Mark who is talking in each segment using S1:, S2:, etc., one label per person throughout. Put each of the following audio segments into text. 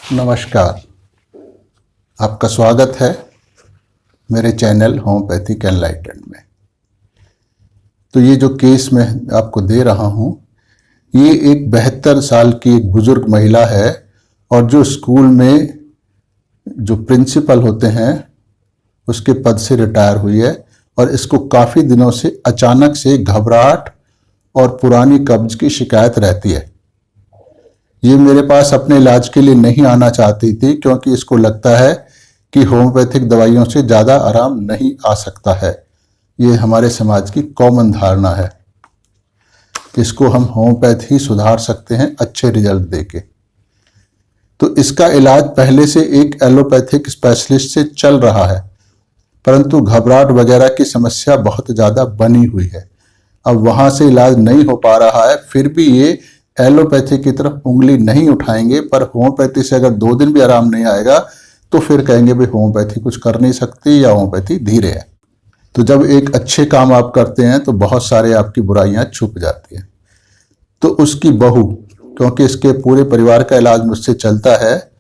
S1: नमस्कार, आपका स्वागत है मेरे चैनल होम्योपैथिक एनलाइटेंड में। तो ये जो केस मैं आपको दे रहा हूँ, ये एक 72 साल की एक बुजुर्ग महिला है और जो स्कूल में जो प्रिंसिपल होते हैं उसके पद से रिटायर हुई है और इसको काफ़ी दिनों से अचानक से घबराहट और पुरानी कब्ज की शिकायत रहती है। ये मेरे पास अपने इलाज के लिए नहीं आना चाहती थी क्योंकि इसको लगता है कि होम्योपैथिक दवाइयों से ज़्यादा आराम नहीं आ सकता है। ये हमारे समाज की कॉमन धारणा है। इसको हम होम्योपैथी ही सुधार सकते हैं अच्छे रिजल्ट देके। तो इसका इलाज पहले से एक एलोपैथिक स्पेशलिस्ट से चल रहा है, परंतु घबराहट वगैरह की समस्या बहुत ज़्यादा बनी हुई है। अब वहाँ से इलाज नहीं हो पा रहा है, फिर भी ये एलोपैथी की तरफ उंगली नहीं उठाएंगे, पर होम्योपैथी से अगर 2 दिन भी आराम नहीं आएगा तो फिर कहेंगे भाई होम्योपैथी कुछ कर नहीं सकती या होम्योपैथी धीरे है। तो जब एक अच्छे काम आप करते हैं तो बहुत सारे आपकी बुराइयां छुप जाती हैं। तो उसकी बहू, क्योंकि इसके पूरे परिवार का इलाज मुझसे चलता है,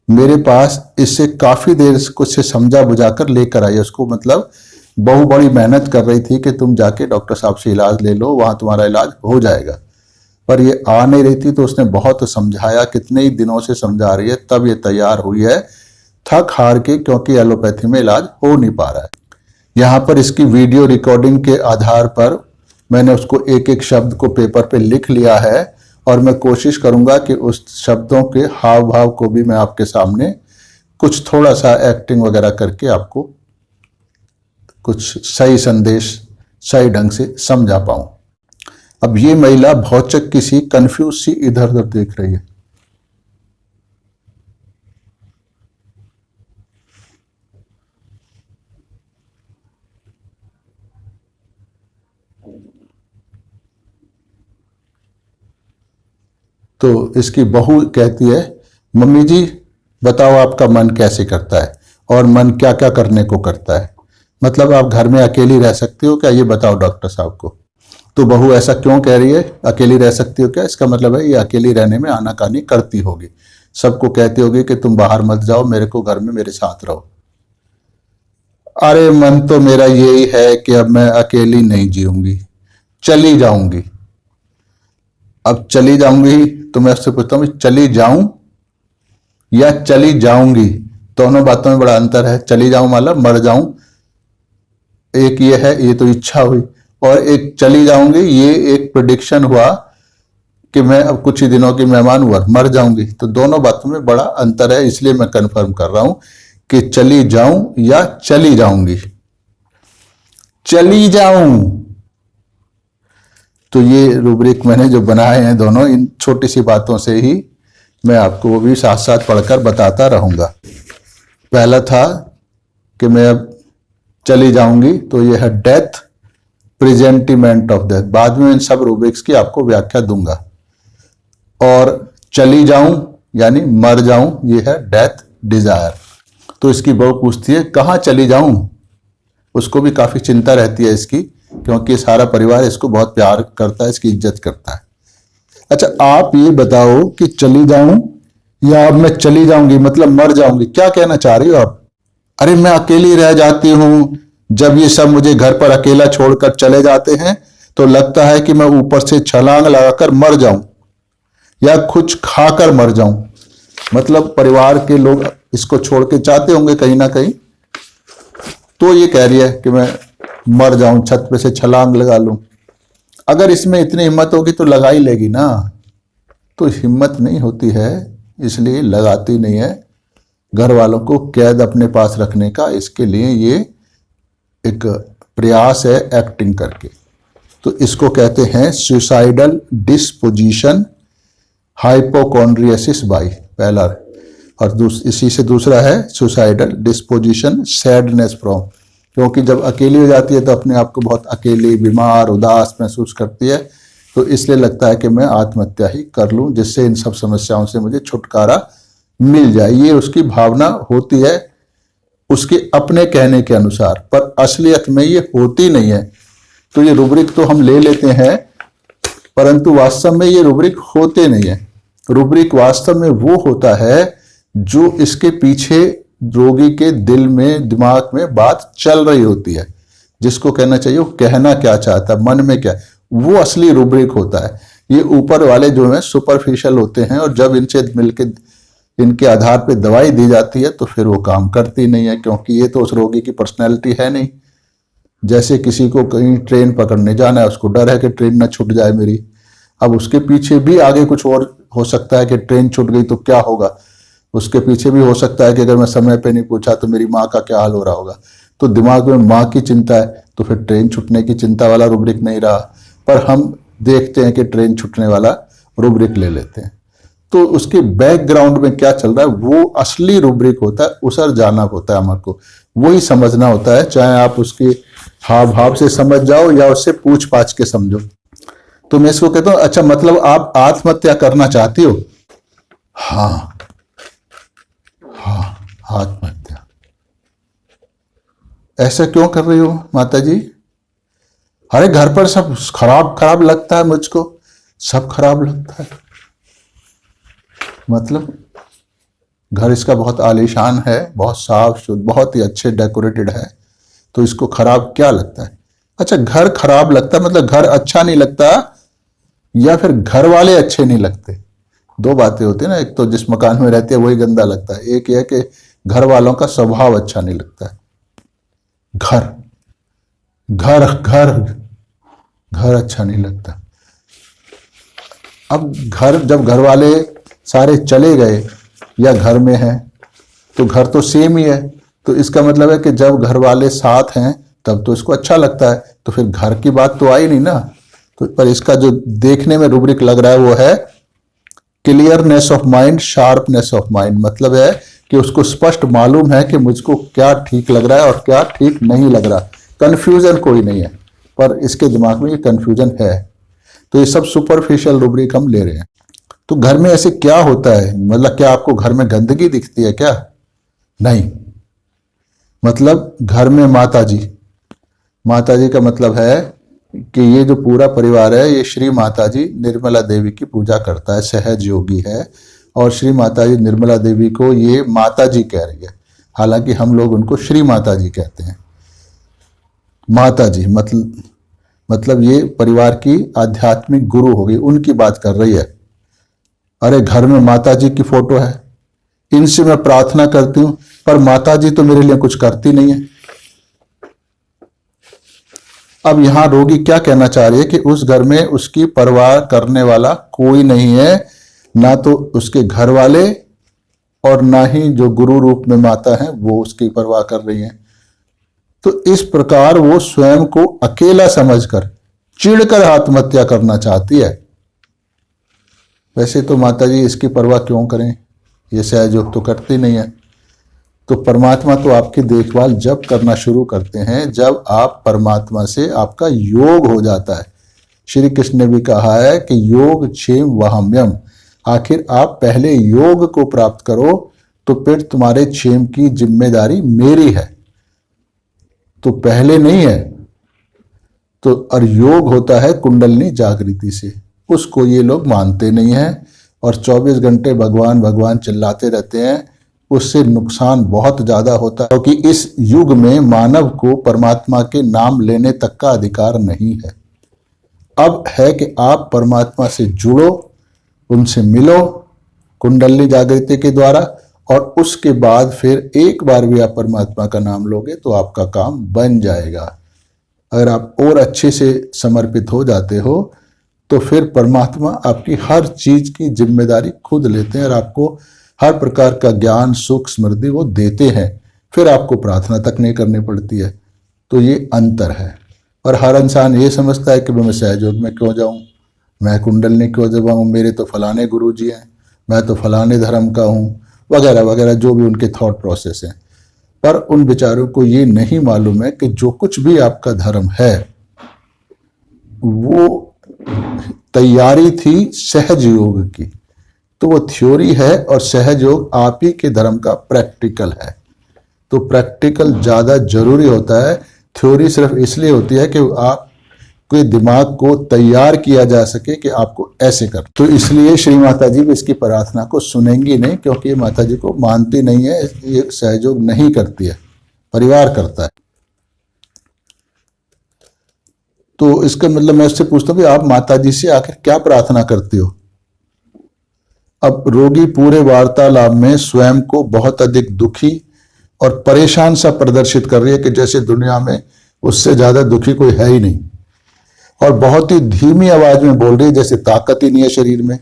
S1: मेरे पास इससे काफ़ी देर कुछ से समझा बुझा कर लेकर आई। उसको मतलब बहू बड़ी मेहनत कर रही थी कि तुम जाके डॉक्टर साहब से इलाज ले लो, वहाँ तुम्हारा इलाज हो जाएगा, पर ये आ नहीं रही थी। तो उसने बहुत समझाया, कितने ही दिनों से समझा रही है, तब ये तैयार हुई है थक हार के, क्योंकि एलोपैथी में इलाज हो नहीं पा रहा है। यहाँ पर इसकी वीडियो रिकॉर्डिंग के आधार पर मैंने उसको एक एक शब्द को पेपर पे लिख लिया है और मैं कोशिश करूंगा कि उस शब्दों के हाव भाव को भी मैं आपके सामने कुछ थोड़ा सा एक्टिंग वगैरह करके आपको कुछ सही संदेश सही ढंग से समझा पाऊं। अब ये महिला भौचक किसी कंफ्यूज सी इधर उधर देख रही है। तो इसकी बहू कहती है, मम्मी जी बताओ आपका मन कैसे करता है और मन क्या क्या करने को करता है, मतलब आप घर में अकेली रह सकती हो क्या, ये बताओ डॉक्टर साहब को। तो बहू ऐसा क्यों कह रही है, अकेली रह सकती हो क्या? इसका मतलब है ये अकेली रहने में आनाकानी करती होगी, सबको कहती होगी कि तुम बाहर मत जाओ, मेरे को घर में मेरे साथ रहो। अरे मन तो मेरा यही है कि अब मैं अकेली नहीं जीऊंगी, चली जाऊंगी। अब चली जाऊंगी तो मैं उससे पूछता हूँ चली जाऊं या चली जाऊंगी, दोनों बातों में बड़ा अंतर है। चली जाऊं मतलब मर जाऊं, एक ये है, ये तो इच्छा हुई, और एक चली जाऊंगी ये एक प्रेडिक्शन हुआ कि मैं अब कुछ ही दिनों की मेहमान हुआ मर जाऊंगी। तो दोनों बातों में बड़ा अंतर है, इसलिए मैं कंफर्म कर रहा हूं कि चली जाऊं या चली जाऊंगी। चली जाऊं। तो ये रूब्रिक मैंने जो बनाए हैं दोनों, इन छोटी सी बातों से ही मैं आपको वो भी साथ साथ पढ़कर बताता रहूंगा। पहला था कि मैं अब चली जाऊंगी, तो यह है डेथ, प्रेजेंटिमेंट ऑफ डेथ। बाद में इन सब रूब्रिक्स की आपको व्याख्या दूंगा। और चली जाऊं यानी मर जाऊं, ये है डेथ डिजायर। तो इसकी बहू पूछती है कहाँ चली जाऊं। उसको भी काफी चिंता रहती है इसकी, क्योंकि सारा परिवार इसको बहुत प्यार करता है, इसकी इज्जत करता है। अच्छा आप ये बताओ कि चली जाऊं या अब मैं चली जाऊंगी मतलब मर जाऊंगी, क्या कहना चाह रही हो आप? अरे मैं अकेली रह जाती हूं, जब ये सब मुझे घर पर अकेला छोड़कर चले जाते हैं तो लगता है कि मैं ऊपर से छलांग लगाकर मर जाऊं या कुछ खाकर मर जाऊं। मतलब परिवार के लोग इसको छोड़ के चाहते होंगे कहीं ना कहीं, तो ये कह रही है कि मैं मर जाऊं, छत पे से छलांग लगा लूं। अगर इसमें इतनी हिम्मत होगी तो लगा ही लेगी ना, तो हिम्मत नहीं होती है इसलिए लगाती नहीं है। घर वालों को कैद अपने पास रखने का इसके लिए ये एक प्रयास है एक्टिंग करके। तो इसको कहते हैं सुसाइडल डिस्पोजिशन हाइपोकॉन्ड्रियसिस बाई, पहला। और इसी से दूसरा है सुसाइडल डिस्पोजिशन सैडनेस फ्रॉम, क्योंकि जब अकेली हो जाती है तो अपने आप को बहुत अकेली, बीमार, उदास महसूस करती है, तो इसलिए लगता है कि मैं आत्महत्या ही कर लूं जिससे इन सब समस्याओं से मुझे छुटकारा मिल जाए। ये उसकी भावना होती है उसके अपने कहने के अनुसार, पर असलियत में ये होती नहीं है। तो ये रूब्रिक तो हम ले लेते हैं, परंतु वास्तव में ये रूब्रिक होते नहीं है। रूब्रिक वास्तव में वो होता है जो इसके पीछे रोगी के दिल में, दिमाग में बात चल रही होती है, जिसको कहना चाहिए वो कहना क्या चाहता है, मन में क्या, वो असली रूब्रिक होता है। ये ऊपर वाले जो है सुपरफिशियल होते हैं, और जब इनसे मिलके इनके आधार पे दवाई दी जाती है तो फिर वो काम करती नहीं है, क्योंकि ये तो उस रोगी की पर्सनैलिटी है नहीं। जैसे किसी को कहीं ट्रेन पकड़ने जाना है, उसको डर है कि ट्रेन ना छूट जाए मेरी, अब उसके पीछे भी आगे कुछ और हो सकता है कि ट्रेन छूट गई तो क्या होगा, उसके पीछे भी हो सकता है कि अगर मैं समय पे नहीं पूछा तो मेरी माँ का क्या हाल हो रहा होगा। तो दिमाग में माँ की चिंता है तो फिर ट्रेन छूटने की चिंता वाला रूब्रिक नहीं रहा, पर हम देखते हैं कि ट्रेन छूटने वाला रूब्रिक ले लेते हैं। तो उसके बैकग्राउंड में क्या चल रहा है वो असली रूब्रिक होता है, उसर जाना होता है, हमारे को वही समझना होता है, चाहे आप उसके हाव भाव से समझ जाओ या उससे पूछ पाछ के समझो। तो मैं इसको कहता हूं, अच्छा मतलब आप आत्महत्या करना चाहती हो? हाँ हाँ, आत्महत्या। ऐसा क्यों कर रही हो माता जी? अरे घर पर सब खराब खराब लगता है मुझको, सब खराब लगता है। मतलब घर इसका बहुत आलीशान है, बहुत साफ शुद्ध, बहुत ही अच्छे डेकोरेटेड है, तो इसको खराब क्या लगता है? अच्छा, घर खराब लगता है मतलब घर अच्छा नहीं लगता, या फिर घर वाले अच्छे नहीं लगते? दो बातें होती है ना, एक तो जिस मकान में रहते हैं वही गंदा लगता है, एक यह कि घर वालों का स्वभाव अच्छा नहीं लगता है। घर घर घर घर अच्छा नहीं लगता। अब घर, जब घर वाले सारे चले गए या घर में हैं तो घर तो सेम ही है, तो इसका मतलब है कि जब घर वाले साथ हैं तब तो इसको अच्छा लगता है, तो फिर घर की बात तो आई नहीं ना। तो पर इसका जो देखने में रूब्रिक लग रहा है वो है clearness of mind, sharpness of mind. मतलब है कि उसको स्पष्ट मालूम है कि मुझको क्या ठीक लग रहा है और क्या ठीक नहीं लग रहा, कंफ्यूजन कोई नहीं है, पर इसके दिमाग में ये कंफ्यूजन है। तो ये सब सुपरफिशियल रूब्रिक हम ले रहे हैं। तो घर में ऐसे क्या होता है, मतलब क्या आपको घर में गंदगी दिखती है क्या? नहीं, मतलब घर में माता जी का मतलब है कि ये जो पूरा परिवार है ये श्री माता जी निर्मला देवी की पूजा करता है, सहज योगी है, और श्री माता जी निर्मला देवी को ये माता जी कह रही है, हालांकि हम लोग उनको श्री माता जी कहते हैं। माता जी मतलब ये परिवार की आध्यात्मिक गुरु होगी, उनकी बात कर रही है। अरे घर में माता जी की फोटो है, इनसे मैं प्रार्थना करती हूं, पर माता जी तो मेरे लिए कुछ करती नहीं है। अब यहां रोगी क्या कहना चाह रही है कि उस घर में उसकी परवाह करने वाला कोई नहीं है, ना तो उसके घर वाले और ना ही जो गुरु रूप में माता है वो उसकी परवाह कर रही है। तो इस प्रकार वो स्वयं को अकेला समझकर चिढ़कर आत्महत्या करना चाहती है। वैसे तो माता जी इसकी परवाह क्यों करें, ये सहयोग तो करती नहीं है। तो परमात्मा तो आपकी देखभाल जब करना शुरू करते हैं जब आप परमात्मा से आपका योग हो जाता है। श्री कृष्ण ने भी कहा है कि योग क्षेम वहाम्यम, आखिर आप पहले योग को प्राप्त करो तो फिर तुम्हारे क्षेम की जिम्मेदारी मेरी है, तो पहले नहीं है। तो और योग होता है कुंडलनी जागृति से, उसको ये लोग मानते नहीं हैं और 24 घंटे भगवान भगवान चिल्लाते रहते हैं। उससे नुकसान बहुत ज्यादा होता है, क्योंकि इस युग में मानव को परमात्मा के नाम लेने तक का अधिकार नहीं है। अब है कि आप परमात्मा से जुड़ो, उनसे मिलो कुंडली जागृति के द्वारा, और उसके बाद फिर एक बार भी आप परमात्मा का नाम लोगे तो आपका काम बन जाएगा। अगर आप और अच्छे से समर्पित हो जाते हो तो फिर परमात्मा आपकी हर चीज की जिम्मेदारी खुद लेते हैं और आपको हर प्रकार का ज्ञान सुख समृद्धि वो देते हैं, फिर आपको प्रार्थना तक नहीं करनी पड़ती है। तो ये अंतर है। और हर इंसान ये समझता है कि मैं सहयोग में क्यों जाऊं, मैं कुंडलनी क्यों जबाऊं, मेरे तो फलाने गुरु जी हैं, मैं तो फलाने धर्म का हूं, वगैरह वगैरह, जो भी उनके थॉट प्रोसेस हैं। पर उन बेचारों को ये नहीं मालूम है कि जो कुछ भी आपका धर्म है वो तैयारी थी सहज योग की, तो वो थ्योरी है और सहज योग आप ही के धर्म का प्रैक्टिकल है। तो प्रैक्टिकल ज्यादा जरूरी होता है, थ्योरी सिर्फ इसलिए होती है कि आप आपके दिमाग को तैयार किया जा सके कि आपको ऐसे कर। तो इसलिए श्री माता जी भी इसकी प्रार्थना को सुनेंगी नहीं, क्योंकि ये माता जी को मानती नहीं है, ये सहयोग नहीं करती है, परिवार करता है। तो इसका मतलब मैं उससे पूछता हूँ कि आप माता जी से आखिर क्या प्रार्थना करती हो। अब रोगी पूरे वार्तालाप में स्वयं को बहुत अधिक दुखी और परेशान सा प्रदर्शित कर रही है कि जैसे दुनिया में उससे ज्यादा दुखी कोई है ही नहीं, और बहुत ही धीमी आवाज में बोल रही है, जैसे ताकत ही नहीं है शरीर में,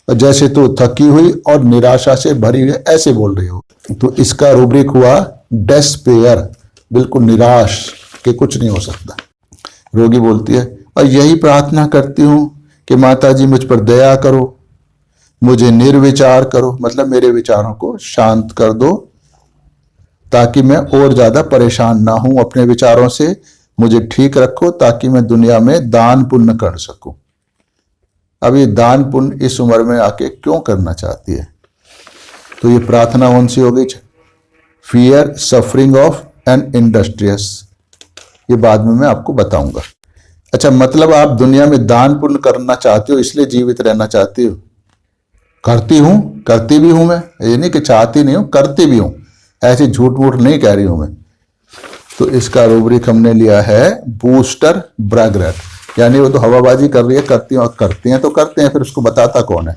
S1: और जैसे तो थकी हुई और निराशा से भरी हुई है, ऐसे बोल रही हो। तो इसका रूब्रिक हुआ डेस्पेयर, बिल्कुल निराश कि कुछ नहीं हो सकता। रोगी बोलती है, और यही प्रार्थना करती हूं कि माता जी मुझ पर दया करो, मुझे निर्विचार करो, मतलब मेरे विचारों को शांत कर दो, ताकि मैं और ज्यादा परेशान ना हूं अपने विचारों से। मुझे ठीक रखो ताकि मैं दुनिया में दान पुण्य कर सकूं। अब ये दान पुण्य इस उम्र में आके क्यों करना चाहती है? तो ये प्रार्थना कौन सी हो गई? Fear suffering of an industrious, ये बाद में मैं आपको बताऊंगा। अच्छा, मतलब आप दुनिया में दान पुण्य करना चाहते हो, इसलिए जीवित रहना चाहती हो? करती हूं, करती भी हूं मैं, ये नहीं कि चाहती नहीं हूं, करती भी हूं, ऐसी झूठ मूठ नहीं कह रही हूं मैं। तो इसका रूब्रिक हमने लिया है बूस्टर ब्रैगरेट, यानी वो तो हवाबाजी कर रही है, करती हैं, करते हैं तो करते हैं, फिर उसको बताता कौन है?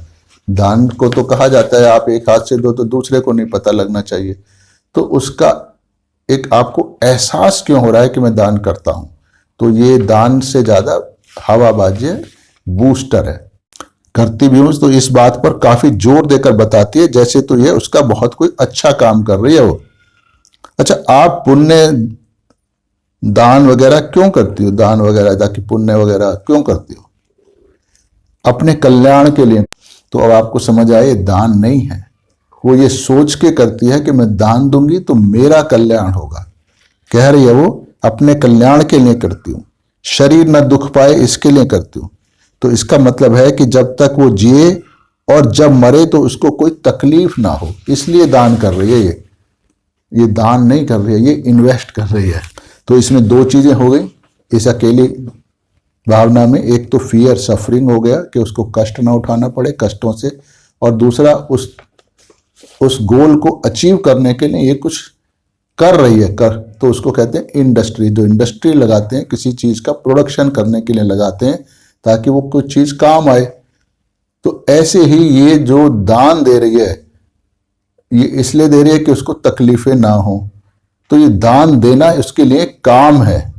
S1: दान को तो कहा जाता है आप एक हाथ से दो तो दूसरे को नहीं पता लगना चाहिए। तो उसका एक आपको एहसास क्यों हो रहा है कि मैं दान करता हूं? तो ये दान से ज्यादा हवाबाजी है, बूस्टर है। करती भी हूं तो इस बात पर काफी जोर देकर बताती है जैसे तो ये उसका बहुत कोई अच्छा काम कर रही है वो। अच्छा, आप पुण्य दान वगैरह क्यों करती हो? दान वगैरह ताकि पुण्य वगैरह क्यों करती हो? अपने कल्याण के लिए। तो अब आपको समझ आए, दान नहीं है, वो ये सोच के करती है कि मैं दान दूंगी तो मेरा कल्याण होगा। कह रही है वो अपने कल्याण के लिए करती हूं, शरीर न दुख पाए इसके लिए करती हूं। तो इसका मतलब है कि जब तक वो जिए और जब मरे तो उसको कोई तकलीफ ना हो, इसलिए दान कर रही है ये दान नहीं कर रही है, ये इन्वेस्ट कर रही है। तो इसमें दो चीजें हो गई इस अकेली भावना में। एक तो फियर सफरिंग हो गया कि उसको कष्ट ना उठाना पड़े, कष्टों से, और दूसरा उस गोल को अचीव करने के लिए ये कुछ कर रही है। तो उसको कहते हैं इंडस्ट्री। जो इंडस्ट्री लगाते हैं, किसी चीज का प्रोडक्शन करने के लिए लगाते हैं ताकि वो कुछ चीज काम आए। तो ऐसे ही ये जो दान दे रही है, ये इसलिए दे रही है कि उसको तकलीफें ना हो। तो ये दान देना उसके लिए काम है,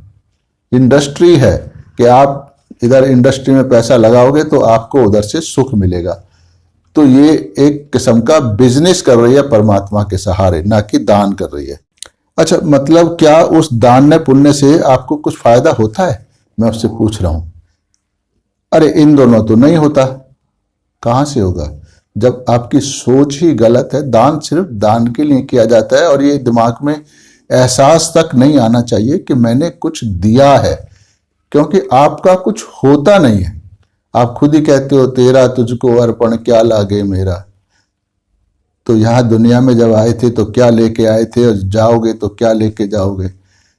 S1: इंडस्ट्री है कि आप इधर इंडस्ट्री में पैसा लगाओगे तो आपको उधर से सुख मिलेगा। तो ये एक किस्म का बिजनेस कर रही है परमात्मा के सहारे, ना कि दान कर रही है। अच्छा, मतलब क्या उस दान पुण्य से आपको कुछ फायदा होता है? मैं उससे पूछ रहा हूं। अरे इन दोनों तो नहीं होता। कहां से होगा जब आपकी सोच ही गलत है? दान सिर्फ दान के लिए किया जाता है, और ये दिमाग में एहसास तक नहीं आना चाहिए कि मैंने कुछ दिया है, क्योंकि आपका कुछ होता नहीं है। आप खुद ही कहते हो तेरा तुझको अर्पण क्या लागे मेरा। तो यहां दुनिया में जब आए थे तो क्या लेके आए थे, और जाओगे तो क्या लेके जाओगे।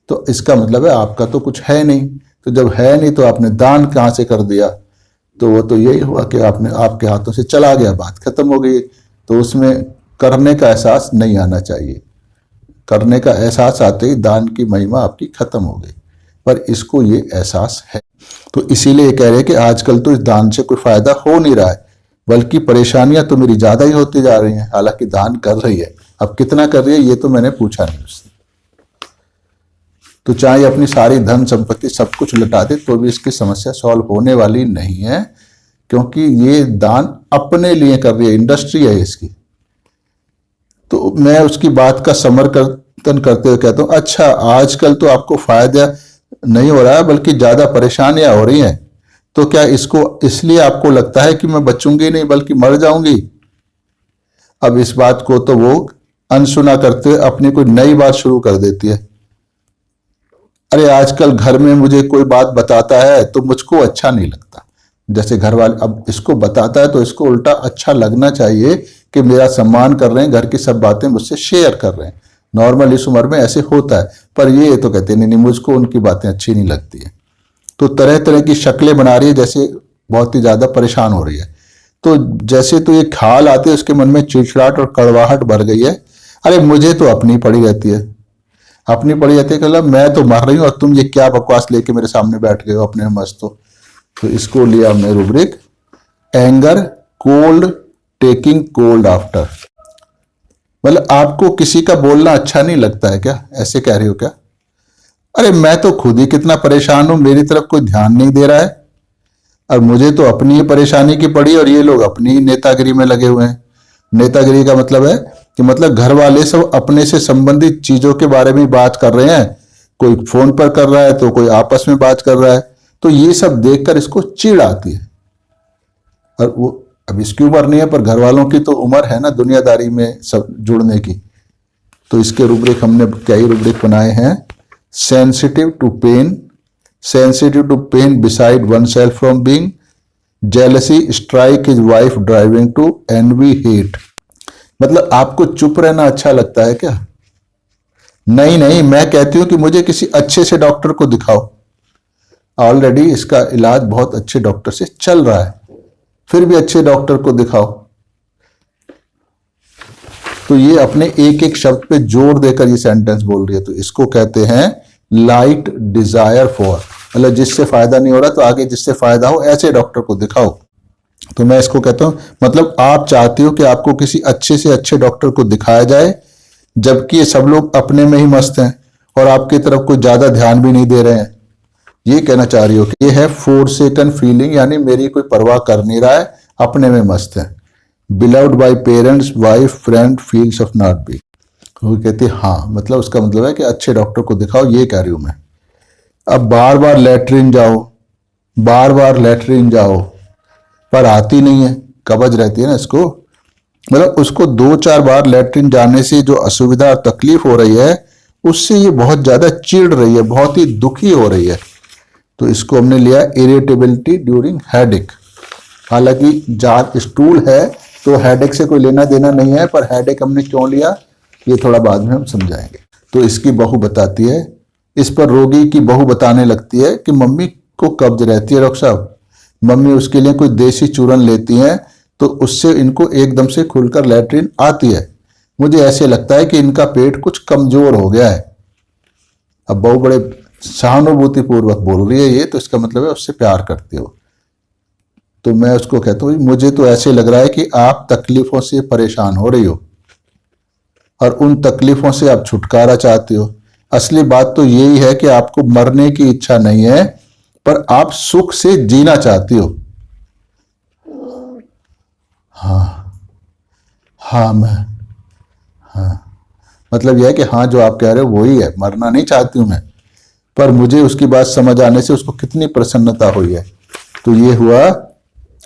S1: तो इसका मतलब है आपका तो कुछ है नहीं। तो जब है नहीं तो आपने दान कहां से कर दिया? तो वो तो यही हुआ कि आपने आपके हाथों से चला गया, बात खत्म हो गई। तो उसमें करने का एहसास नहीं आना चाहिए। करने का एहसास आते ही दान की महिमा आपकी खत्म हो गई, पर इसको ये एहसास है। तो इसीलिए कह रहे हैं कि आजकल तो इस दान से कोई फायदा हो नहीं रहा है, बल्कि परेशानियां तो मेरी ज्यादा ही होती जा रही हैं। हालांकि दान कर रही है, अब कितना कर रही है ये तो मैंने पूछा नहीं उससे। तो चाहे अपनी सारी धन संपत्ति सब कुछ लुटा दे तो भी इसकी समस्या सॉल्व होने वाली नहीं है, क्योंकि ये दान अपने लिए कर रही है, इंडस्ट्री है इसकी। तो मैं उसकी बात का समर्थन करते हुए कहता हूं, अच्छा आजकल तो आपको फायदा नहीं हो रहा है बल्कि ज्यादा परेशानियां हो रही हैं, तो क्या इसको इसलिए आपको लगता है कि मैं बचूंगी नहीं बल्कि मर जाऊंगी? अब इस बात को तो वो अनसुना करते हुए अपनी कोई नई बात शुरू कर देती है। अरे आजकल घर में मुझे कोई बात बताता है तो मुझको अच्छा नहीं लगता। जैसे घर वाले, अब इसको बताता है तो इसको उल्टा अच्छा लगना चाहिए कि मेरा सम्मान कर रहे हैं, घर की सब बातें मुझसे शेयर कर रहे हैं। नॉर्मल इस उम्र में ऐसे होता है, पर ये तो कहते नहीं मुझको उनकी बातें अच्छी नहीं लगती है। तो तरह तरह की शक्लें बना रही है, जैसे बहुत ही ज्यादा परेशान हो रही है। तो जैसे तो ये ख्याल आते, उसके मन में चिड़चिड़ाहट और कड़वाहट भर गई है। अरे मुझे तो अपनी पड़ी रहती है, अपनी पड़ी रहती है, मतलब मैं तो मर रही हूँ और तुम ये क्या बकवास लेके मेरे सामने बैठ गए हो अपने में मस्त हो। तो इसको लिया हमने rubric anger cold taking cold after. मतलब आपको किसी का बोलना अच्छा नहीं लगता है क्या, ऐसे कह रही हो क्या? अरे मैं तो खुद ही कितना परेशान हूं, मेरी तरफ कोई ध्यान नहीं दे रहा है और मुझे तो अपनी ही परेशानी की पड़ी और ये लोग अपनी ही नेतागिरी में लगे हुए हैं। नेतागिरी का मतलब है कि मतलब घर वाले सब अपने से संबंधित चीजों के बारे में बात कर रहे हैं, कोई फोन पर कर रहा है तो कोई आपस में बात कर रहा है। तो ये सब देखकर इसको चिढ़ आती है। और वो अब इसकी उम्र नहीं है, पर घर वालों की तो उम्र है ना दुनियादारी में सब जुड़ने की। तो इसके रूब्रिक हमने कई रूब्रिक बनाए हैं। Sensitive to pain, sensitive to pain beside oneself from being, jealousy strike his wife driving to envy hate। मतलब आपको चुप रहना अच्छा लगता है क्या? नहीं नहीं, मैं कहती हूं कि मुझे किसी अच्छे से डॉक्टर को दिखाओ। ऑलरेडी इसका इलाज बहुत अच्छे डॉक्टर से चल रहा है, फिर भी अच्छे डॉक्टर को दिखाओ। तो ये अपने एक एक शब्द पे जोर देकर ये सेंटेंस बोल रही है। तो इसको कहते हैं लाइट डिजायर फॉर, मतलब जिससे फायदा नहीं हो रहा तो आगे जिससे फायदा हो ऐसे डॉक्टर को दिखाओ। तो मैं इसको कहता हूं, मतलब आप चाहती हो कि आपको किसी अच्छे से अच्छे डॉक्टर को दिखाया जाए, जबकि ये सब लोग अपने में ही मस्त हैं और आपकी तरफ कोई ज्यादा ध्यान भी नहीं दे रहे हैं। ये कहना चाह रही हो कि ये है फोरसेकन फीलिंग, यानी मेरी कोई परवाह कर नहीं रहा है, अपने में मस्त है। Beloved bye parents wife friend feels of not be. वो कहती हाँ, मतलब उसका मतलब है कि अच्छे डॉक्टर को दिखाओ, ये कह रही हूं मैं। अब बार बार लेटरिन जाओ, बार बार लेटरिन जाओ, पर आती नहीं है, कब्ज रहती है ना इसको। मतलब उसको 2-4 बार लेटरिन जाने से जो असुविधा और तकलीफ हो रही है, उससे ये बहुत ज्यादा चिढ़ रही है, बहुत ही दुखी हो रही है। तो इसको हमने लिया इरिटेबिलिटी ड्यूरिंग हेडेक। हालांकि जहां स्टूल है तो हेडेक से कोई लेना देना नहीं है, पर हेडेक हमने क्यों लिया ये थोड़ा बाद में हम समझाएंगे। तो इसकी बहू बताती है, इस पर रोगी की बहू बताने लगती है कि मम्मी को कब्ज रहती है डॉक्टर साहब, मम्मी उसके लिए कोई देसी चूरन लेती हैं तो उससे इनको एकदम से खुलकर लैट्रिन आती है। मुझे ऐसे लगता है कि इनका पेट कुछ कमजोर हो गया है। अब बहू बड़े सहानुभूति पूर्वक बोल रही है ये, तो इसका मतलब है उससे प्यार करती हो। तो मैं उसको कहता हूँ, मुझे तो ऐसे लग रहा है कि आप तकलीफों से परेशान हो रही हो और उन तकलीफों से आप छुटकारा चाहती हो। असली बात तो यही है कि आपको मरने की इच्छा नहीं है, पर आप सुख से जीना चाहती हो। हाँ हाँ मैं हाँ, मतलब यह है कि हाँ जो आप कह रहे हो वही है, मरना नहीं चाहती हूं मैं, पर मुझे उसकी बात समझ आने से उसको कितनी प्रसन्नता हुई है। तो ये हुआ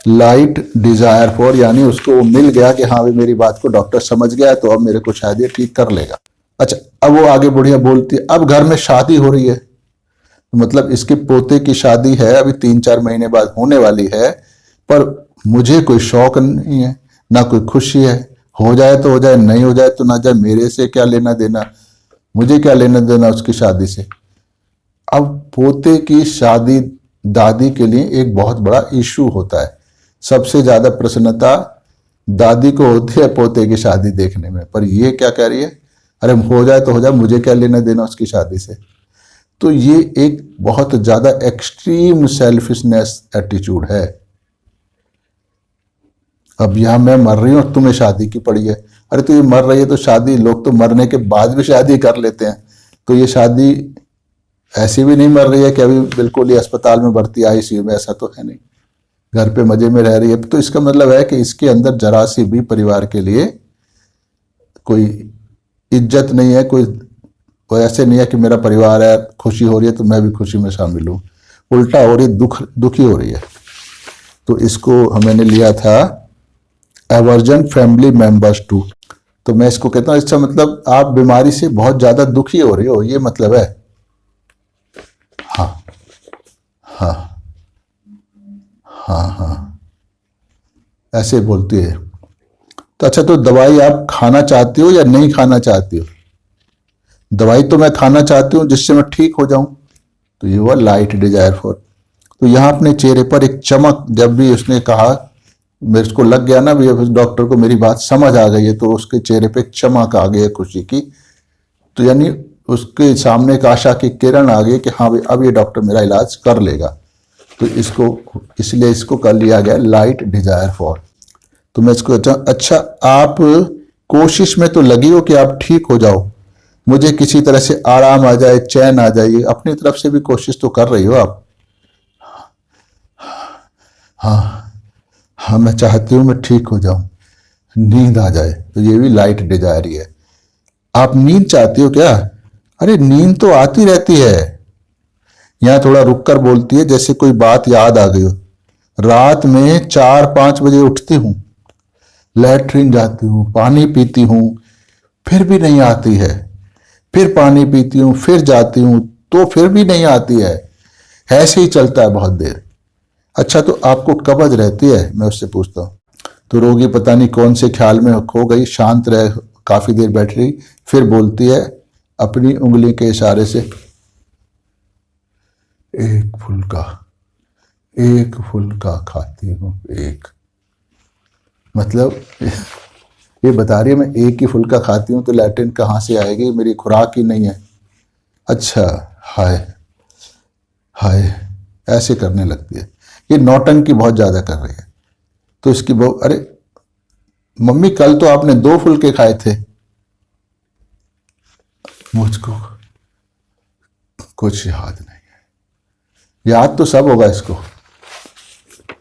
S1: लाइट डिजायर फॉर, यानी उसको मिल गया कि हाँ भाई मेरी बात को डॉक्टर समझ गया, तो अब मेरे को शायद ये ठीक कर लेगा। अच्छा, अब वो आगे बुढ़िया बोलती है, अब घर में शादी हो रही है, मतलब इसके पोते की शादी है, अभी 3-4 महीने बाद होने वाली है, पर मुझे कोई शौक नहीं है, ना कोई खुशी है। हो जाए तो हो जाए, नहीं हो जाए तो ना जाए, मेरे से क्या लेना देना, मुझे क्या लेना देना उसकी शादी से। अब पोते की शादी दादी के लिए एक बहुत बड़ा इशू होता है। सबसे ज्यादा प्रसन्नता दादी को होती है पोते की शादी देखने में, पर ये क्या कह रही है, अरे हो जाए तो हो जाए, मुझे क्या लेना देना उसकी शादी से। तो ये एक बहुत ज्यादा एक्सट्रीम सेल्फिशनेस एटीट्यूड है। अब यहां मैं मर रही हूं और तुम्हें शादी की पड़ी है। अरे तो ये मर रही है तो शादी, लोग तो मरने के बाद भी शादी कर लेते हैं, तो ये शादी ऐसी भी नहीं मर रही है कि अभी बिल्कुल ही अस्पताल में भर्ती आईसीयू में, ऐसा तो है नहीं, घर पे मजे में रह रही है। तो इसका मतलब है कि इसके अंदर जरा सी भी परिवार के लिए कोई इज्जत नहीं है, कोई ऐसे नहीं है कि मेरा परिवार है, खुशी हो रही है तो मैं भी खुशी में शामिल हूं, उल्टा हो रही है, दुखी हो रही है। तो इसको हमने लिया था एवर्जन फैमिली मेंबर्स टू। तो मैं इसको कहता हूं, इसका मतलब आप बीमारी से बहुत ज्यादा दुखी हो रही हो, ये मतलब है। हाँ हाँ हाँ हाँ, ऐसे बोलती है। तो अच्छा, तो दवाई आप खाना चाहती हो या नहीं खाना चाहती हो? दवाई तो मैं खाना चाहती हूं जिससे मैं ठीक हो जाऊं। तो ये हुआ लाइट डिजायर फॉर। तो यहाँ अपने चेहरे पर एक चमक, जब भी उसने कहा मेरे को लग गया ना भी डॉक्टर को मेरी बात समझ आ गई है, तो उसके चेहरे पे एक चमक आ गई है खुशी की। तो यानी उसके सामने एक आशा की किरण आ गई कि हाँ भाई अब ये डॉक्टर मेरा इलाज कर लेगा। तो इसलिए इसको कर लिया गया लाइट डिजायर फॉर। तो मैं इसको अच्छा आप कोशिश में तो लगी हो कि आप ठीक हो जाओ, मुझे किसी तरह से आराम आ जाए, चैन आ जाए, अपनी तरफ से भी कोशिश तो कर रही हो आप। हाँ हाँ, मैं चाहती हूँ मैं ठीक हो जाऊं, नींद आ जाए। तो ये भी लाइट डिजायर ही है। आप नींद चाहती हो क्या? अरे नींद तो आती रहती है। यहां थोड़ा रुक कर बोलती है जैसे कोई बात याद आ गई हो। रात में 4-5 बजे उठती हूं, लैट्रिन जाती हूं, पानी पीती हूं, फिर भी नहीं आती है। फिर पानी पीती हूं, फिर जाती हूं, तो फिर भी नहीं आती है। ऐसे ही चलता है बहुत देर। अच्छा तो आपको कब्ज रहती है? मैं उससे पूछता हूं। तो रोगी पता नहीं कौन से ख्याल में खो गई, शांत रहे, काफी देर बैठ रही, फिर बोलती है अपनी उंगली के इशारे से, एक फुल्का खाती हूं, एक। मतलब ये बता रही है मैं एक ही फुल्का खाती हूं तो लैट्रिन कहां से आएगी, मेरी खुराक ही नहीं है। अच्छा, हाय हाय ऐसे करने लगती है। ये नौटंकी बहुत ज्यादा कर रही है। तो इसकी बहू, अरे मम्मी कल तो आपने 2 फुल्के खाए थे। मुझको कुछ याद नहीं है। याद तो सब होगा इसको,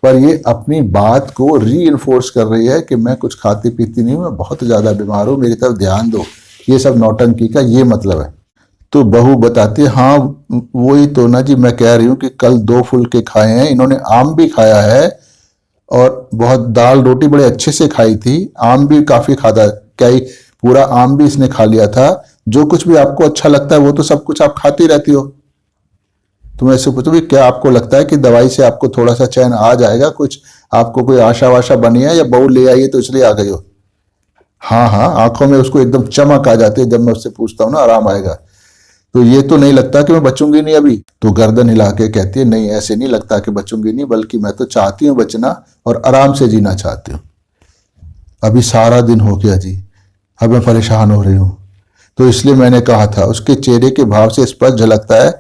S1: पर ये अपनी बात को री इन्फोर्स कर रही है कि मैं कुछ खाती पीती नहीं हूं, मैं बहुत ज्यादा बीमार हूं, मेरी तरफ ध्यान दो। ये सब नौटंकी का ये मतलब है। तो बहू बताती है, हाँ वही तो ना जी, मैं कह रही हूं कि कल 2 फुल्के खाए हैं, इन्होंने आम भी खाया है और बहुत दाल रोटी बड़े अच्छे से खाई थी, आम भी काफी खाता, क्या ही पूरा आम भी इसने खा लिया था। जो कुछ भी आपको अच्छा लगता है वो तो सब कुछ आप खाती रहती हो। तो मैं ऐसे पूछूं भी क्या आपको लगता है कि दवाई से आपको थोड़ा सा चैन आ जाएगा, कुछ आपको कोई आशा वाशा बनी है, या बहू ले आई है तो इसलिए आ गई हो? हाँ हाँ, आंखों में उसको एकदम चमक आ जाती है जब मैं उससे पूछता हूँ ना आराम आएगा। तो ये तो नहीं लगता कि मैं बचूंगी नहीं अभी? तो गर्दन हिला के कहती है, नहीं ऐसे नहीं लगता कि बचूंगी नहीं, बल्कि मैं तो चाहती हूँ बचना और आराम से जीना चाहती हूँ। अभी सारा दिन हो गया जी, अब मैं परेशान हो रही हूँ। तो इसलिए मैंने कहा था। उसके चेहरे के भाव से स्पष्ट झलकता है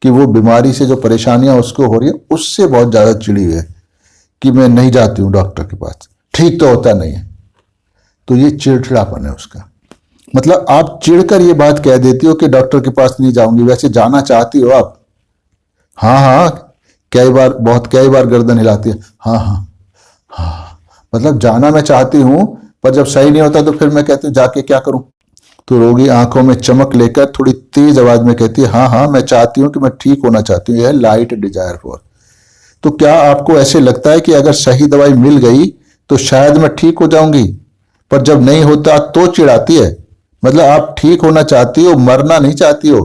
S1: कि वो बीमारी से जो परेशानियां उसको हो रही है उससे बहुत ज्यादा चिड़ी हुई है कि मैं नहीं जाती हूँ डॉक्टर के पास, ठीक तो होता नहीं है। तो ये चिड़चिड़ापन है उसका। मतलब आप चिढ़कर ये बात कह देती हो कि डॉक्टर के पास नहीं जाऊंगी, वैसे जाना चाहती हो आप? हाँ हाँ, कई बार गर्दन हिलाती है, हाँ हाँ हाँ। मतलब जाना मैं चाहती हूं, पर जब सही नहीं होता तो फिर मैं कहती हूँ जाके क्या करूं। तो रोगी आंखों में चमक लेकर थोड़ी तेज आवाज में कहती है, हाँ हाँ मैं चाहती हूँ कि मैं ठीक होना चाहती हूँ, यह लाइट डिजायर फॉर। तो क्या आपको ऐसे लगता है कि अगर सही दवाई मिल गई तो शायद मैं ठीक हो जाऊंगी, पर जब नहीं होता तो चिढ़ाती है? मतलब आप ठीक होना चाहती हो, मरना नहीं चाहती हो?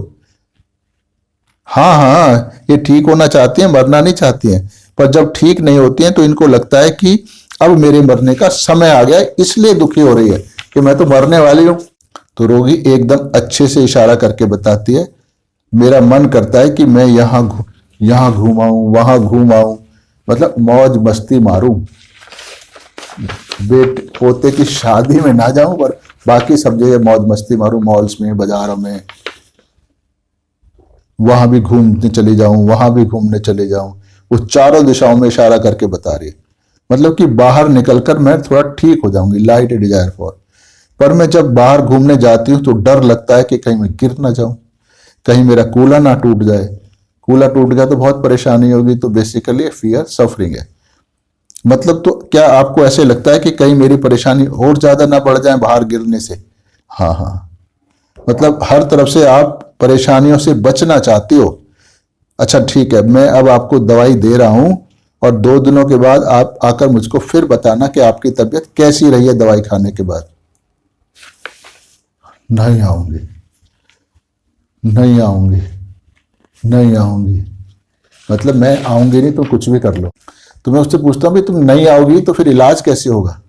S1: हाँ हाँ, ये ठीक होना चाहती हैं, मरना नहीं चाहती हैं, पर जब ठीक नहीं होती हैं तो इनको लगता है कि अब मेरे मरने का समय आ गया है, इसलिए दुखी हो रही है कि मैं तो मरने वाली हूं। तो रोगी एकदम अच्छे से इशारा करके बताती है, मेरा मन करता है कि मैं यहाँ घूम आऊं, वहां घूम आऊं, मतलब मौज मस्ती मारूं। बेटे पोते की शादी में ना जाऊं, पर बाकी सब जगह मौज मस्ती मारूं, मॉल्स में, बाजारों में, वहां भी घूमने चले जाऊं, वहां भी घूमने चले जाऊं। वो चारों दिशाओं में इशारा करके बता रही है, मतलब कि बाहर निकलकर मैं थोड़ा ठीक हो जाऊंगी, लाइट डिजायर फॉर। पर मैं जब बाहर घूमने जाती हूं तो डर लगता है कि कहीं मैं गिर ना जाऊं, कहीं मेरा कूला ना टूट जाए। कूला टूट गया तो बहुत परेशानी होगी। तो बेसिकली फियर सफरिंग है। मतलब तो क्या आपको ऐसे लगता है कि कहीं मेरी परेशानी और ज्यादा ना बढ़ जाए बाहर गिरने से? हाँ हाँ, मतलब हर तरफ से आप परेशानियों से बचना चाहती हो। अच्छा ठीक है, मैं अब आपको दवाई दे रहा हूं और 2 दिनों के बाद आप आकर मुझको फिर बताना कि आपकी तबीयत कैसी रही है दवाई खाने के बाद। नहीं आऊंगी, नहीं आऊंगी, नहीं आऊंगी। मतलब मैं आऊंगी नहीं तो कुछ भी कर लो। तो मैं उससे पूछता हूं, तुम नहीं आओगी तो फिर इलाज कैसे होगा?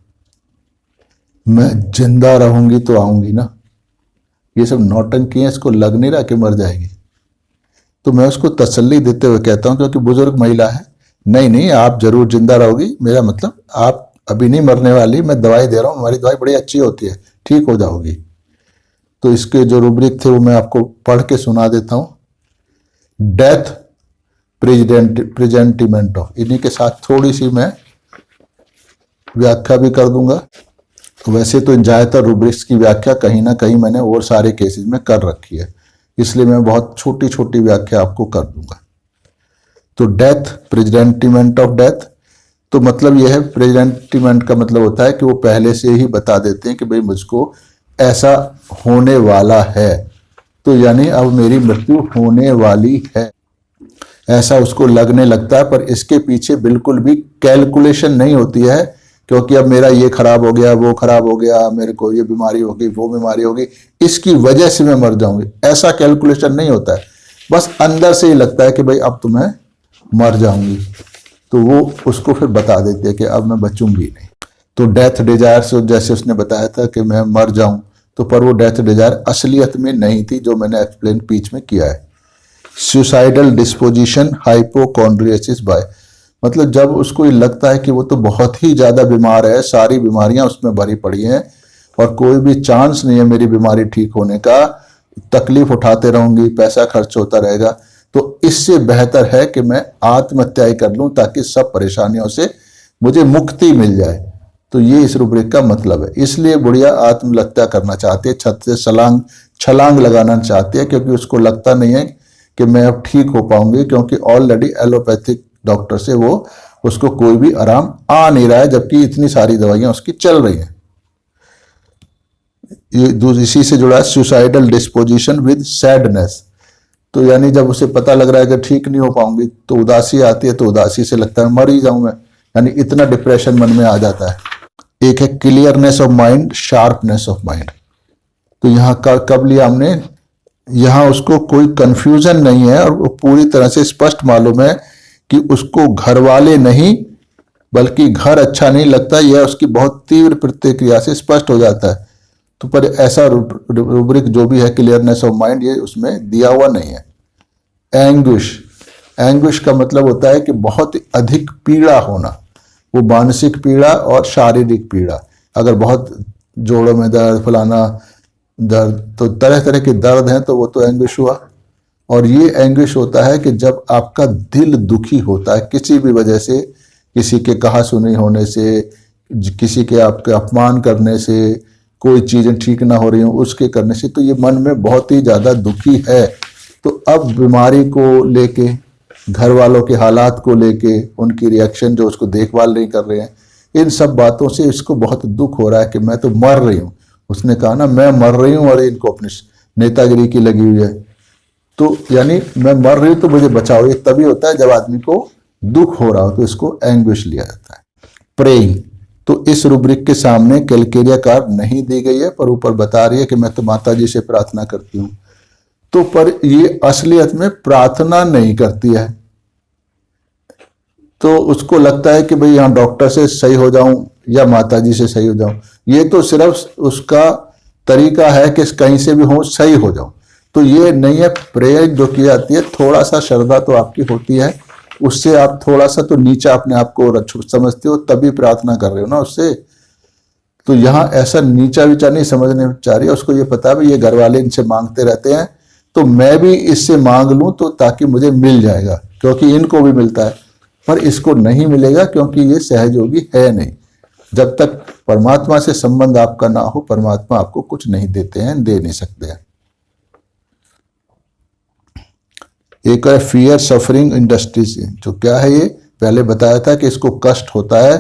S1: मैं जिंदा रहूंगी तो आऊंगी ना। ये सब नौटंकी है, इसको लग नहीं रहा कि मर जाएगी। तो मैं उसको तसल्ली देते हुए कहता हूं, क्योंकि बुजुर्ग महिला है, नहीं नहीं, आप जरूर जिंदा रहोगी, मेरा मतलब आप अभी नहीं मरने वाली, मैं दवाई दे रहा हूँ, हमारी दवाई बड़ी अच्छी होती है, ठीक हो जाओगी। तो इसके जो रूब्रिक थे वो मैं आपको पढ़ के सुना देता हूँ। डेथ प्रेजेंटिमेंटो, इन्हीं के साथ थोड़ी सी मैं व्याख्या भी कर दूंगा। तो वैसे तो इन ज़्यादातर रूब्रिक्स की व्याख्या कहीं ना कहीं मैंने और सारे केसेस में कर रखी है, इसलिए मैं बहुत छोटी छोटी व्याख्या आपको कर दूंगा। तो डेथ, प्रेजेंटिमेंट ऑफ डेथ, तो मतलब यह है, प्रेजेंटिमेंट का मतलब होता है कि वो पहले से ही बता देते हैं कि भाई मुझको ऐसा होने वाला है, तो यानी अब मेरी मृत्यु होने वाली है, ऐसा उसको लगने लगता है। पर इसके पीछे बिल्कुल भी कैलकुलेशन नहीं होती है, क्योंकि अब मेरा ये खराब हो गया, वो खराब हो गया, मेरे को ये बीमारी होगी, वो बीमारी होगी, इसकी वजह से मैं मर जाऊंगी, ऐसा कैलकुलेशन नहीं होता है। बस अंदर से ही लगता है कि भाई अब तो मैं मर जाऊंगी, तो वो उसको फिर बता देती है कि अब मैं बचूंगी नहीं। तो डेथ डिजायर से जैसे उसने बताया था कि मैं मर जाऊं, तो पर वो डेथ डिजायर असलियत में नहीं थी, जो मैंने एक्सप्लेन बीच में किया है। सुसाइडल डिस्पोजिशन हाइपोकॉन्ड्रियसिस बाय, मतलब जब उसको ये लगता है कि वो तो बहुत ही ज्यादा बीमार है, सारी बीमारियां उसमें भरी पड़ी हैं और कोई भी चांस नहीं है मेरी बीमारी ठीक होने का, तकलीफ उठाते रहूंगी, पैसा खर्च होता रहेगा, तो इससे बेहतर है कि मैं आत्महत्या ही कर लूं ताकि सब परेशानियों से मुझे मुक्ति मिल जाए। तो ये इस रूब्रिक का मतलब है। इसलिए बुढ़िया आत्महत्या करना चाहती है, छत से छलांग लगाना चाहती है, क्योंकि उसको लगता नहीं है कि मैं अब ठीक हो पाऊंगी, क्योंकि ऑलरेडी एलोपैथिक डॉक्टर से वो उसको कोई भी आराम आ नहीं रहा है, जबकि इतनी सारी दवाइयां उसकी चल रही हैं। ये इसी से जुड़ा है सुसाइडल डिस्पोजिशन विद सैडनेस, तो यानी जब उसे पता लग रहा है कि ठीक नहीं हो पाऊंगी तो उदासी आती है, तो उदासी से लगता है मर ही जाऊं मैं, यानी इतना डिप्रेशन मन में आ जाता है। एक है clearness of mind, sharpness of mind, तो यहाँ कब लिया हमने, यहाँ उसको कोई कंफ्यूजन नहीं है और वो पूरी तरह से स्पष्ट मालूम है कि उसको घर वाले नहीं बल्कि घर अच्छा नहीं लगता, यह उसकी बहुत तीव्र प्रतिक्रिया से स्पष्ट हो जाता है। तो पर ऐसा रूब्रिक जो भी है क्लियरनेस ऑफ माइंड, ये उसमें दिया हुआ नहीं है। एंग्विश, एंग्विश का मतलब होता है कि बहुत अधिक पीड़ा होना, वो मानसिक पीड़ा और शारीरिक पीड़ा, अगर बहुत जोड़ों में दर्द, फलाना दर्द, तो तरह तरह के दर्द हैं, तो वो तो एंग्विश हुआ। और ये एंग्विश होता है कि जब आपका दिल दुखी होता है किसी भी वजह से, किसी के कहा सुनी होने से, किसी के आपके अपमान करने से, कोई चीजें ठीक ना हो रही हो उसके करने से, तो ये मन में बहुत ही ज्यादा दुखी है। तो अब बीमारी को लेके, घर वालों के हालात को लेके, उनकी रिएक्शन जो उसको देखभाल नहीं कर रहे हैं, इन सब बातों से इसको बहुत दुख हो रहा है कि मैं तो मर रही हूँ। उसने कहा ना मैं मर रही हूँ और इनको अपनी नेतागिरी की लगी हुई है, तो यानी मैं मर रही हूँ तो मुझे बचाओ, ये तभी होता है जब आदमी को दुख हो रहा हो, तो इसको एंग्विश लिया जाता है। प्रेइंग, तो इस रूब्रिक के सामने कैलकेरिया कार्ड नहीं दी गई है, पर ऊपर बता रही है कि मैं तो माता जी से प्रार्थना करती हूँ, तो पर ये असलियत में प्रार्थना नहीं करती है। तो उसको लगता है कि भाई यहाँ डॉक्टर से सही हो जाऊं या माता जी से सही हो जाऊं, ये तो सिर्फ उसका तरीका है कि कहीं से भी हो सही हो जाऊं, तो ये नहीं है। प्रेयर जो की जाती है, थोड़ा सा श्रद्धा तो आपकी होती है, उससे आप थोड़ा सा तो नीचा अपने आप को समझते हो, तभी प्रार्थना कर रहे हो ना उससे। तो यहाँ ऐसा नीचा विचा नहीं समझने चाह रही है, उसको ये पता है भाई ये घर वाले इनसे मांगते रहते हैं, तो मैं भी इससे मांग लूं तो ताकि मुझे मिल जाएगा, क्योंकि इनको भी मिलता है, पर इसको नहीं मिलेगा क्योंकि ये सहयोगी है नहीं। जब तक परमात्मा से संबंध आपका ना हो, परमात्मा आपको कुछ नहीं देते हैं, दे नहीं सकते हैं। एक है फियर सफरिंग इंडस्ट्रीज, जो क्या है ये पहले बताया था कि इसको कष्ट होता है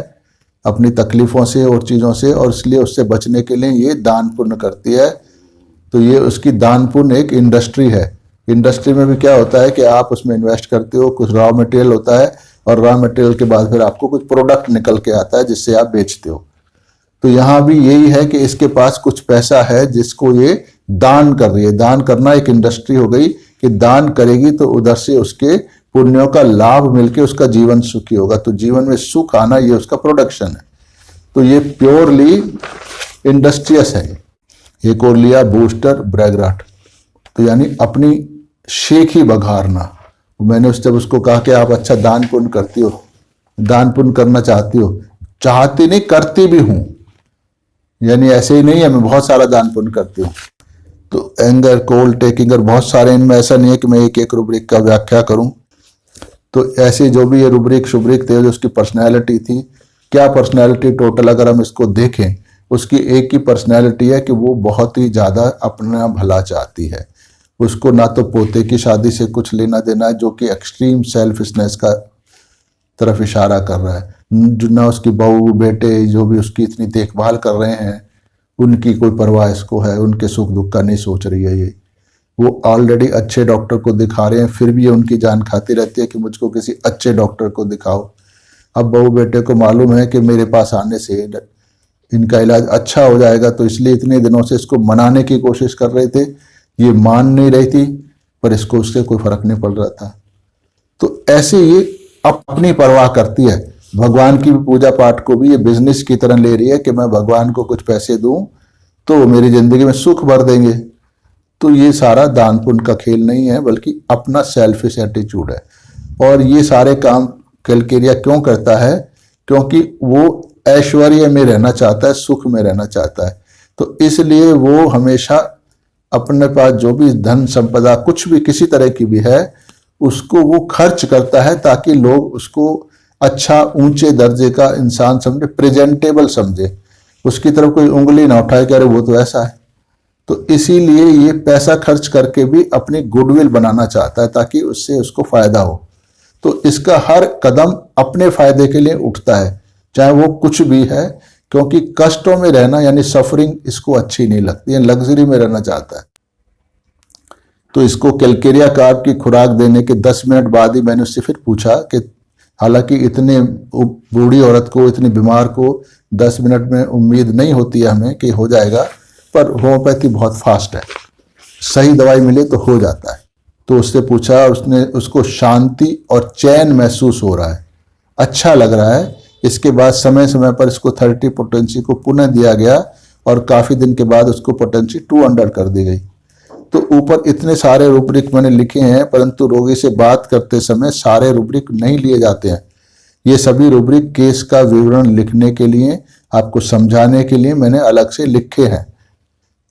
S1: अपनी तकलीफों से और चीज़ों से, और इसलिए उससे बचने के लिए ये दान पुण्य करती है। तो ये उसकी दान पुण्य एक इंडस्ट्री है। इंडस्ट्री में भी क्या होता है कि आप उसमें इन्वेस्ट करते हो, कुछ रॉ मटेरियल होता है, और रॉ मटेरियल के बाद फिर आपको कुछ प्रोडक्ट निकल के आता है जिससे आप बेचते हो। तो यहाँ भी यही है कि इसके पास कुछ पैसा है जिसको ये दान कर रही है। दान करना एक इंडस्ट्री हो गई कि दान करेगी तो उधर से उसके पुण्यों का लाभ मिलके उसका जीवन सुखी होगा, तो जीवन में सुख आना ये उसका प्रोडक्शन है। तो ये प्योरली इंडस्ट्रियस है। एक और लिया बूस्टर ब्रैगराट, तो यानी अपनी शेख ही बघारना। मैंने जब उसको कहा कि आप अच्छा दान पुण्य करती हो, दान पुण्य करना चाहती हो? चाहती नहीं, करती भी हूं, यानी ऐसे ही नहीं है, मैं बहुत सारा दान पुण्य करती हूँ। तो एंगर, कोल्ड टेकिंग और बहुत सारे, इनमें ऐसा नहीं है कि मैं एक एक रूब्रिक का व्याख्या करूं। तो ऐसे जो भी ये रूब्रिक शुब्रिक थे, जो उसकी पर्सनैलिटी थी, क्या पर्सनैलिटी टोटल अगर हम इसको देखें, उसकी एक ही पर्सनैलिटी है कि वो बहुत ही ज़्यादा अपना भला चाहती है। उसको ना तो पोते की शादी से कुछ लेना देना है, जो कि एक्सट्रीम सेल्फिशनेस का तरफ इशारा कर रहा है, ना उसकी बहू बेटे जो भी उसकी इतनी देखभाल कर रहे हैं उनकी कोई परवाह इसको है, उनके सुख दुख का नहीं सोच रही है ये। वो ऑलरेडी अच्छे डॉक्टर को दिखा रहे हैं, फिर भी ये उनकी जान खाती रहती है कि मुझको किसी अच्छे डॉक्टर को दिखाओ। अब बहू बेटे को मालूम है कि मेरे पास आने से इनका इलाज अच्छा हो जाएगा, तो इसलिए इतने दिनों से इसको मनाने की कोशिश कर रहे थे। ये मान नहीं रही थी, पर इसको उससे कोई फर्क नहीं पड़ रहा था। तो ऐसे ये अपनी परवाह करती है। भगवान की पूजा पाठ को भी ये बिजनेस की तरह ले रही है कि मैं भगवान को कुछ पैसे दूं तो वो मेरी जिंदगी में सुख भर देंगे। तो ये सारा दान पुण्य का खेल नहीं है, बल्कि अपना सेल्फिश एटीट्यूड है। और ये सारे काम कैलकेरिया क्यों करता है? क्योंकि वो ऐश्वर्य में रहना चाहता है, सुख में रहना चाहता है। तो इसलिए वो हमेशा अपने पास जो भी धन संपदा कुछ भी किसी तरह की भी है, उसको वो खर्च करता है ताकि लोग उसको अच्छा ऊंचे दर्जे का इंसान समझे, प्रेजेंटेबल समझे, उसकी तरफ कोई उंगली ना उठाए कि अरे वो तो ऐसा है। तो इसीलिए ये पैसा खर्च करके भी अपनी गुडविल बनाना चाहता है ताकि उससे उसको फायदा हो। तो इसका हर कदम अपने फायदे के लिए उठता है, चाहे वो कुछ भी है, क्योंकि कष्टों में रहना यानी सफरिंग इसको अच्छी नहीं लगती है, लग्जरी में रहना चाहता है। तो इसको कैलकेरिया कार्ब की खुराक देने के 10 मिनट बाद ही मैंने उससे फिर पूछा कि हालांकि इतने बूढ़ी औरत को, इतनी बीमार को 10 मिनट में उम्मीद नहीं होती है हमें कि हो जाएगा, पर होम्योपैथी बहुत फास्ट है, सही दवाई मिले तो हो जाता है। तो उससे पूछा, उसने उसको शांति और चैन महसूस हो रहा है, अच्छा लग रहा है। इसके बाद समय समय पर इसको 30 पोटेंसी को पुनः दिया गया और काफ़ी दिन के बाद उसको पोटेंसी 200 कर दी गई। तो ऊपर इतने सारे रूब्रिक मैंने लिखे हैं, परंतु रोगी से बात करते समय सारे रूब्रिक नहीं लिए जाते हैं। ये सभी रूब्रिक केस का विवरण लिखने के लिए, आपको समझाने के लिए मैंने अलग से लिखे हैं।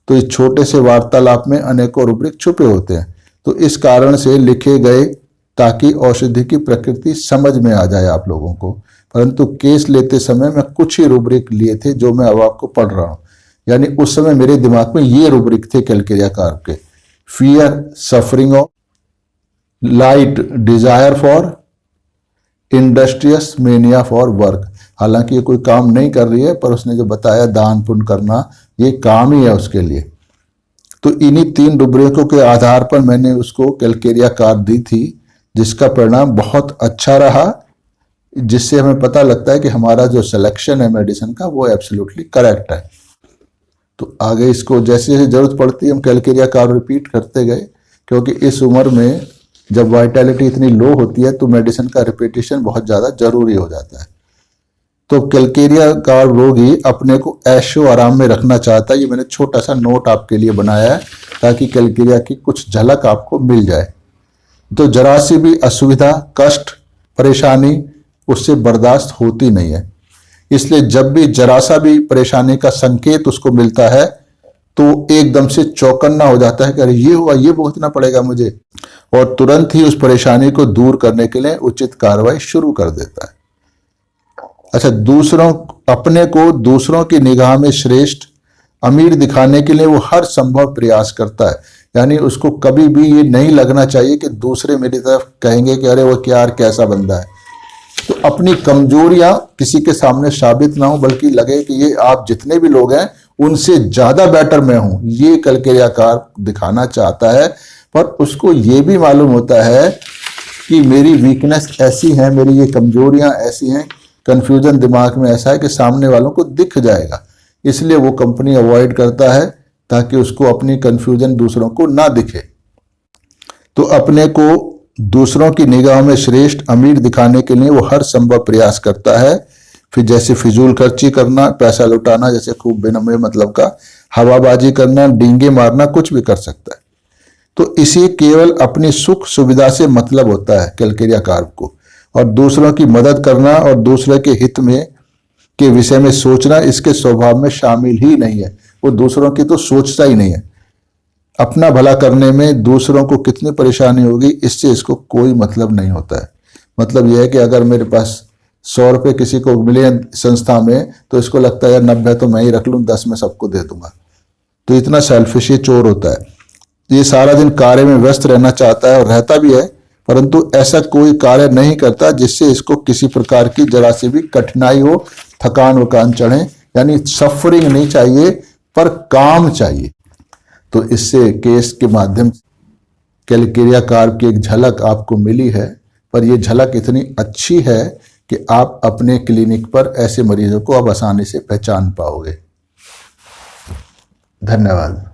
S1: तो इस छोटे से वार्तालाप में अनेकों रूब्रिक छुपे होते हैं, तो इस कारण से लिखे गए ताकि औषधि की प्रकृति समझ में आ जाए आप लोगों को। परंतु केस लेते समय मैं कुछ ही रूब्रिक लिए थे जो मैं अब आपको पढ़ रहा हूं। यानी उस समय मेरे दिमाग में ये रूब्रिक थे कैलकेरिया कार्ब के: fear, suffering of, light desire for, industrious mania for work. हालांकि ये कोई काम नहीं कर रही है, पर उसने जो बताया दान पुण्य करना, ये काम ही है उसके लिए। तो इन्हीं 3 रूब्रिकों के आधार पर मैंने उसको कैलकेरिया कार्ब दी थी, जिसका परिणाम बहुत अच्छा रहा, जिससे हमें पता लगता है कि हमारा जो सिलेक्शन है मेडिसिन का वो एब्सोल्युटली करेक्ट है। तो आगे इसको जैसे जैसे जरूरत पड़ती है हम कैलकेरिया कार्ब रिपीट करते गए, क्योंकि इस उम्र में जब वाइटैलिटी इतनी लो होती है तो मेडिसिन का रिपीटिशन बहुत ज़्यादा जरूरी हो जाता है। तो कैलकेरिया कार्ब रोगी अपने को ऐशो आराम में रखना चाहता है। ये मैंने छोटा सा नोट आपके लिए बनाया है ताकि कैलकेरिया की कुछ झलक आपको मिल जाए। तो जरा सी भी असुविधा, कष्ट, परेशानी उससे बर्दाश्त होती नहीं है। इसलिए जब भी जरा सा भी परेशानी का संकेत उसको मिलता है तो एकदम से चौकन्ना हो जाता है कि अरे ये हुआ, ये भुगतना पड़ेगा मुझे, और तुरंत ही उस परेशानी को दूर करने के लिए उचित कार्रवाई शुरू कर देता है। अच्छा, अपने को दूसरों की निगाह में श्रेष्ठ, अमीर दिखाने के लिए वो हर संभव प्रयास करता है। यानी उसको कभी भी ये नहीं लगना चाहिए कि दूसरे मेरी तरफ कहेंगे कि अरे वो क्या कैसा बंदा है। तो अपनी कमजोरियां किसी के सामने साबित ना हो, बल्कि लगे कि ये आप जितने भी लोग हैं उनसे ज्यादा बेटर मैं हूं, ये कैलकेरिया कार्ब दिखाना चाहता है। पर उसको ये भी मालूम होता है कि मेरी वीकनेस ऐसी है, मेरी ये कमजोरियां ऐसी हैं, कंफ्यूजन दिमाग में ऐसा है कि सामने वालों को दिख जाएगा। इसलिए वो कंपनी अवॉइड करता है ताकि उसको अपनी कंफ्यूजन दूसरों को ना दिखे। तो अपने को दूसरों की निगाह में श्रेष्ठ, अमीर दिखाने के लिए वो हर संभव प्रयास करता है। फिर जैसे फिजूल खर्ची करना, पैसा लुटाना, जैसे खूब बेनमे मतलब का हवाबाजी करना, डींगे मारना, कुछ भी कर सकता है। तो इसे केवल अपनी सुख सुविधा से मतलब होता है कैलकेरिया कार्ब को। और दूसरों की मदद करना और दूसरे के हित में के विषय में सोचना इसके स्वभाव में शामिल ही नहीं है। वो दूसरों की तो सोचता ही नहीं है। अपना भला करने में दूसरों को कितनी परेशानी होगी इससे इसको कोई मतलब नहीं होता है। मतलब यह है कि अगर मेरे पास 100 रुपये किसी को मिले संस्था में तो इसको लगता है यार 90 तो मैं ही रख लूँ, 10 मैं सबको दे दूंगा। तो इतना सेल्फिश ये चोर होता है। ये सारा दिन कार्य में व्यस्त रहना चाहता है और रहता भी है, परंतु ऐसा कोई कार्य नहीं करता जिससे इसको किसी प्रकार की जरा सी भी कठिनाई हो, थकान वकान चढ़े। यानी सफरिंग नहीं चाहिए पर काम चाहिए। तो इससे केस के माध्यम कैलकेरिया कार्प की एक झलक आपको मिली है, पर यह झलक इतनी अच्छी है कि आप अपने क्लिनिक पर ऐसे मरीजों को अब आसानी से पहचान पाओगे। धन्यवाद।